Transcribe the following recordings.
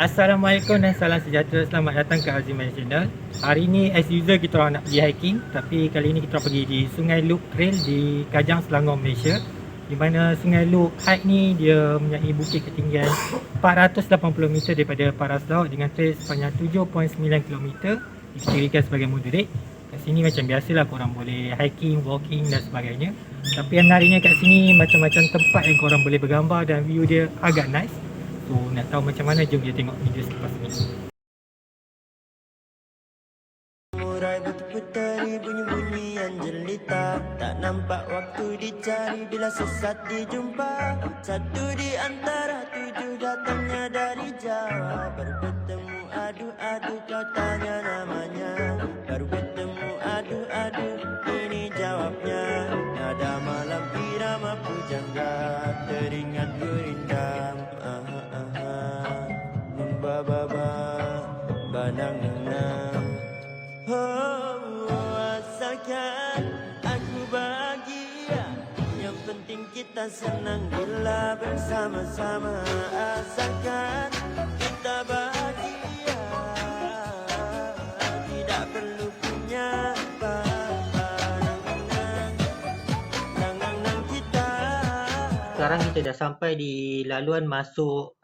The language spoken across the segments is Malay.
Assalamualaikum dan salam sejahtera. Selamat datang ke Aziman Channel. Hari ni as usual kita orang nak pergi hiking, tapi kali ni kita orang pergi di Sungai Luk Trail di Kajang, Selangor, Malaysia. Di mana Sungai Luk hike ni dia mempunyai bukit ketinggian 480 meter daripada paras laut dengan trail sepanjang 7.9 km dikirakan sebagai moderate. Kat sini macam biasalah korang boleh hiking, walking dan sebagainya. Tapi yang menariknya kat sini macam-macam tempat yang korang boleh bergambar dan view dia agak nice. So nak tahu macam mana, jom kita tengok video selepas ni. Murai berputeri bunyi-bunyi yang jelita, tak nampak waktu dicari bila sesat dijumpa. Satu di antara 7 datangnya dari Jawa. Baru bertemu adu-adu kau tanya namanya. Baru bertemu adu-adu ini jawabnya. Nada malam irama pujangga teringat gurindam. Ba-ba-ba banang-nang. Asalkan aku bahagia, yang penting kita senang bila bersama-sama. Asalkan kita bahagia, tidak perlu punya apa-apa. Nang-nang kita. Sekarang kita dah sampai di laluan masuk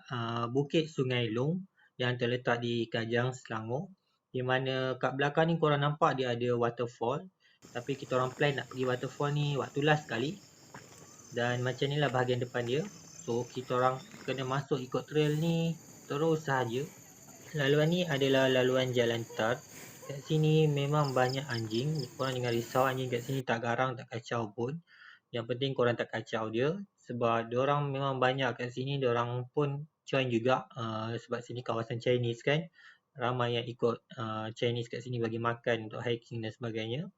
Bukit Sungai Long yang terletak di Kajang, Selangor. Di mana kat belakang ni korang nampak dia ada waterfall. Tapi kita orang plan nak pergi waterfall ni waktu last sekali. Dan macam ni lah bahagian depan dia. So kita orang kena masuk ikut trail ni terus sahaja. Laluan ni adalah laluan jalan tar. Kat sini memang banyak anjing. Korang jangan risau, anjing kat sini tak garang, tak kacau pun. Yang penting korang tak kacau dia. Sebab diorang memang banyak kat sini, diorang pun join juga. Sebab sini kawasan Chinese kan. Ramai yang ikut Chinese kat sini bagi makan untuk hiking dan sebagainya.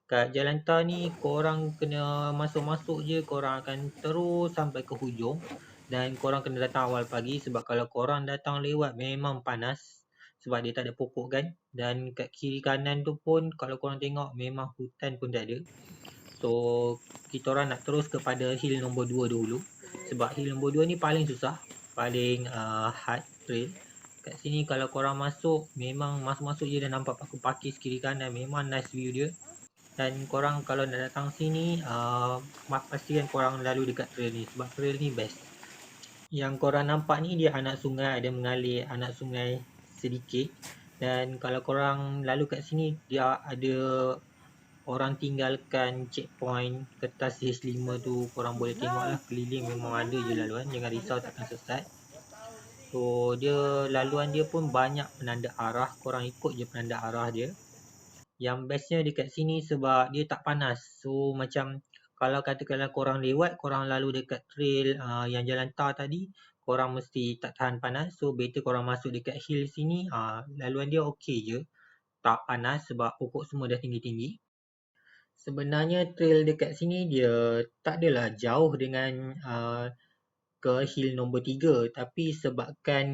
Kat jalan tar ni korang kena masuk-masuk je, korang akan terus sampai ke hujung. Dan korang kena datang awal pagi sebab kalau korang datang lewat memang panas. Sebab dia tak ada pokok kan. Dan kat kiri kanan tu pun kalau korang tengok memang hutan pun tak ada. So kita orang nak terus kepada hill nombor 2 dulu. Sebab hill nombor 2 ni paling susah, paling hard trail. Kat sini kalau korang masuk, memang masuk-masuk je dah nampak paku pakis kiri kanan. Memang nice view dia. Dan korang kalau nak datang sini, pastikan korang lalu dekat trail ni. Sebab trail ni best. Yang korang nampak ni dia anak sungai, ada mengalir anak sungai sedikit. Dan kalau korang lalu kat sini, dia ada orang tinggalkan checkpoint kertas CH5 tu. Korang boleh tengok lah keliling, memang ada je laluan. Jangan risau takkan sesat. So dia laluan dia pun banyak penanda arah. Korang ikut je penanda arah dia. Yang bestnya dekat sini sebab dia tak panas. So macam kalau katakanlah korang lewat, korang lalu dekat trail yang jalan tar tadi, korang mesti tak tahan panas. So better korang masuk dekat hill sini. Laluan dia okey je, tak panas sebab pokok semua dah tinggi-tinggi. Sebenarnya trail dekat sini dia tak adalah jauh dengan ke hill nombor 3. Tapi sebabkan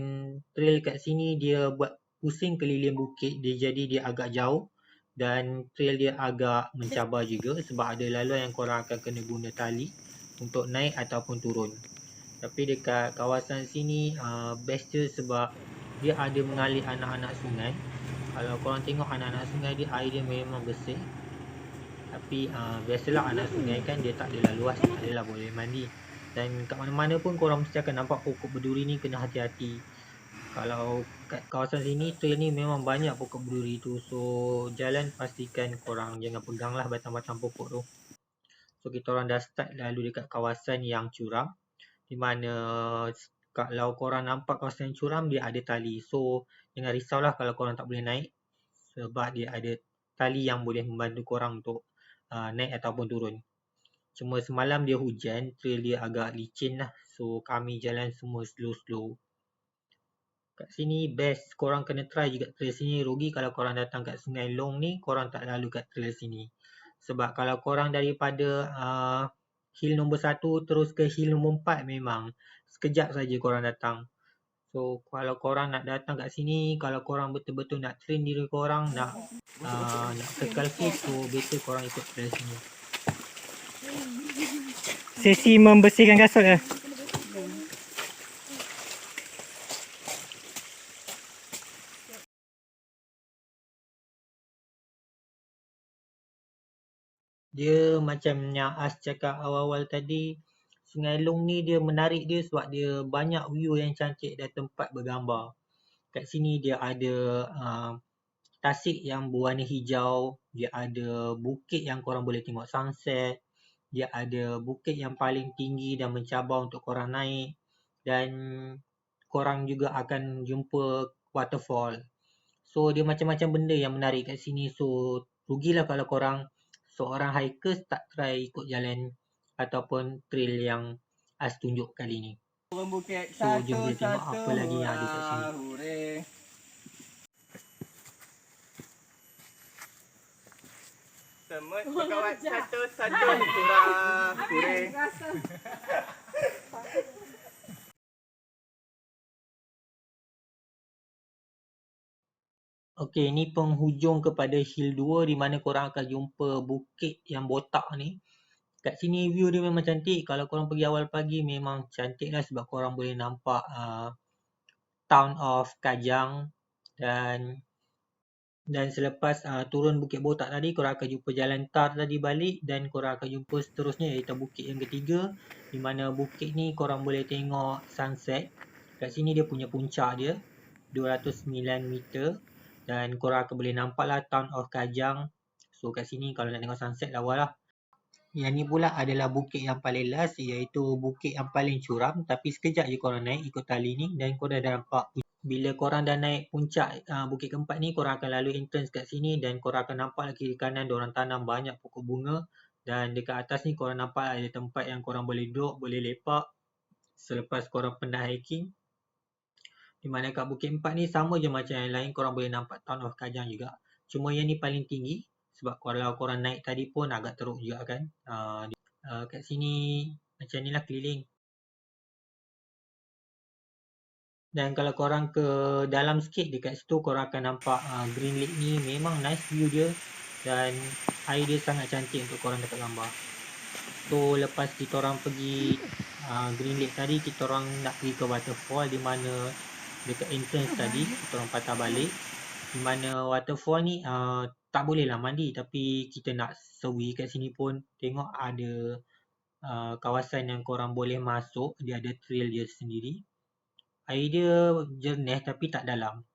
trail kat sini dia buat pusing keliling bukit, dia jadi dia agak jauh. Dan trail dia agak mencabar juga sebab ada laluan yang korang akan kena guna tali untuk naik ataupun turun. Tapi dekat kawasan sini best je sebab dia ada mengalir anak-anak sungai. Kalau korang tengok anak-anak sungai dia, air dia memang bersih. Tapi biasalah anak sungai kan dia tak adalah luas, tak adalah boleh mandi. Dan kat mana-mana pun korang mesti akan nampak pokok berduri ni, kena hati-hati. Kalau kat kawasan sini, trail ni memang banyak pokok berduri tu. So jalan pastikan korang jangan pegang lah batang-batang pokok tu. So kita orang dah start lalu dekat kawasan yang curam. Di mana kalau korang nampak kawasan yang curam, dia ada tali. So jangan risaulah kalau korang tak boleh naik. Sebab dia ada tali yang boleh membantu korang untuk naik ataupun turun. Cuma semalam dia hujan, trail dia agak licin lah. So kami jalan semua slow-slow. Kat sini best, korang kena try juga trail sini. Rugi kalau korang datang kat Sungai Long ni, korang tak lalu kat trail sini. Sebab kalau korang daripada hill nombor 1 terus ke hill nombor 4, memang sekejap saja korang datang. So kalau korang nak datang kat sini, kalau korang betul-betul nak train diri korang, nak kekal fit, so better korang ikut trail sini. Sesi membersihkan kasut lah. Dia macam yang As cakap awal-awal tadi, Sungai Long ni dia menarik dia sebab dia banyak view yang cantik dan tempat bergambar. Kat sini dia ada tasik yang berwarna hijau, dia ada bukit yang korang boleh tengok sunset, dia ada bukit yang paling tinggi dan mencabar untuk korang naik, dan korang juga akan jumpa waterfall. So dia macam-macam benda yang menarik kat sini. So rugilah kalau korang seorang hikers tak try ikut jalan ataupun trail yang As tunjuk kali ni. Turun bukit So jom kita tengok apa lagi yang ada kat sini. Hore. Semut berkawat satu-satu hurrah. Hore. Okey, ni penghujung kepada hill 2 di mana korang akan jumpa bukit yang botak ni. Kat sini view dia memang cantik. Kalau korang pergi awal pagi memang cantik lah sebab korang boleh nampak town of Kajang, dan selepas turun bukit botak tadi korang akan jumpa jalan tar tadi balik, dan korang akan jumpa seterusnya iaitu bukit yang ketiga di mana bukit ni korang boleh tengok sunset. Kat sini dia punya puncak dia 209 meter dan korang akan boleh nampak lah town of Kajang. So kat sini kalau nak tengok sunset lawa lah. Yang ni pula adalah bukit yang paling last iaitu bukit yang paling curam, tapi sekejap je korang naik ikut tali ni dan korang dah nampak. Bila korang dah naik puncak bukit keempat ni, korang akan lalu entrance kat sini dan korang akan nampak kiri kanan diorang tanam banyak pokok bunga, dan dekat atas ni korang nampak ada tempat yang korang boleh duduk, boleh lepak selepas korang penat hiking. Di mana kat bukit 4 ni sama je macam yang lain, korang boleh nampak town of Kajang juga. Cuma yang ni paling tinggi sebab kalau korang naik tadi pun agak teruk juga kan. Kat sini macam ni lah keliling. Dan kalau korang ke dalam sikit dekat situ korang akan nampak Green Lake ni memang nice view dia dan air dia sangat cantik untuk korang dapat gambar. So lepas kita orang pergi Green Lake tadi, kita orang nak pergi ke waterfall di mana dekat entrance tadi kita orang patah balik. Di mana waterfall ni tak boleh lah mandi, tapi kita nak sewi kat sini pun tengok ada kawasan yang korang boleh masuk, dia ada trail dia sendiri. Air dia jernih tapi tak dalam.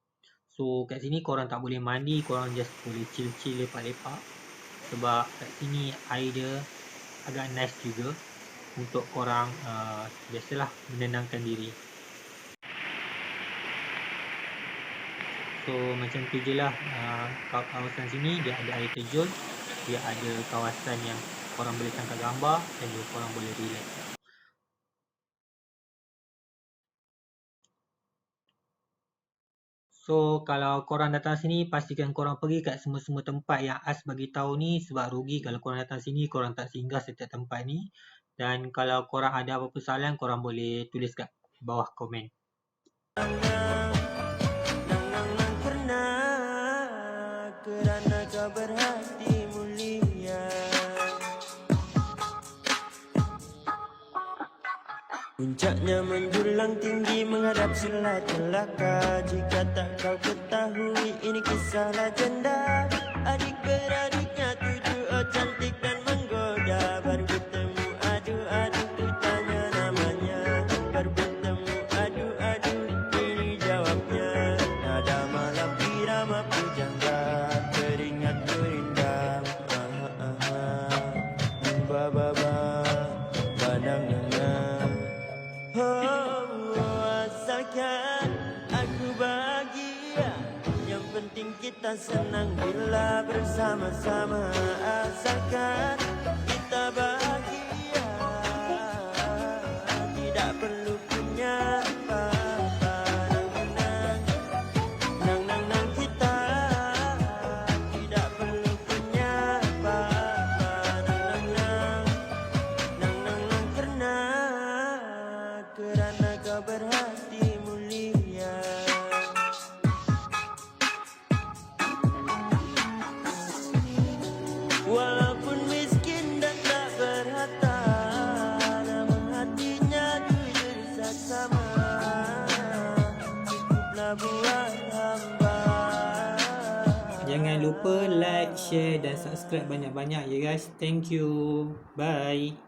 So kat sini korang tak boleh mandi, korang just boleh chill-chill lepak-lepak. Sebab kat sini air dia agak nice juga untuk korang biasalah menenangkan diri. So macam tu je lah kawasan sini dia ada air terjun, dia ada kawasan yang korang boleh tangkap gambar dan juga korang boleh relax. So kalau korang datang sini pastikan korang pergi kat semua-semua tempat yang As bagi tahu ni sebab rugi kalau korang datang sini korang tak singgah setiap tempat ni. Dan kalau korang ada apa-apa soalan korang boleh tulis kat bawah komen. Kerana kau berhati mulia, puncaknya menjulang tinggi menghadap selat celaka. Jika tak kau ketahui ini kisah legenda. Adik-beradiknya tujuh, oh cantik dan menggoda. Baru bertemu adu-adu ku tanya namanya. Baru bertemu adu-adu ini jawabnya. Nada malam irama pujangga, teringat merindam. Ba-ba-ba, badang-dangna. Asalkan aku bahagia, yang penting kita senang bila bersama-sama. Asalkan kita bahagia, tidak perlu punya apa-apa. Nang-nang kita tidak perlu punya apa-apa. Nang-nang kerana kau berhati mulia. Walaupun miskin Jangan lupa like, share dan subscribe banyak-banyak ya guys. Thank you. Bye.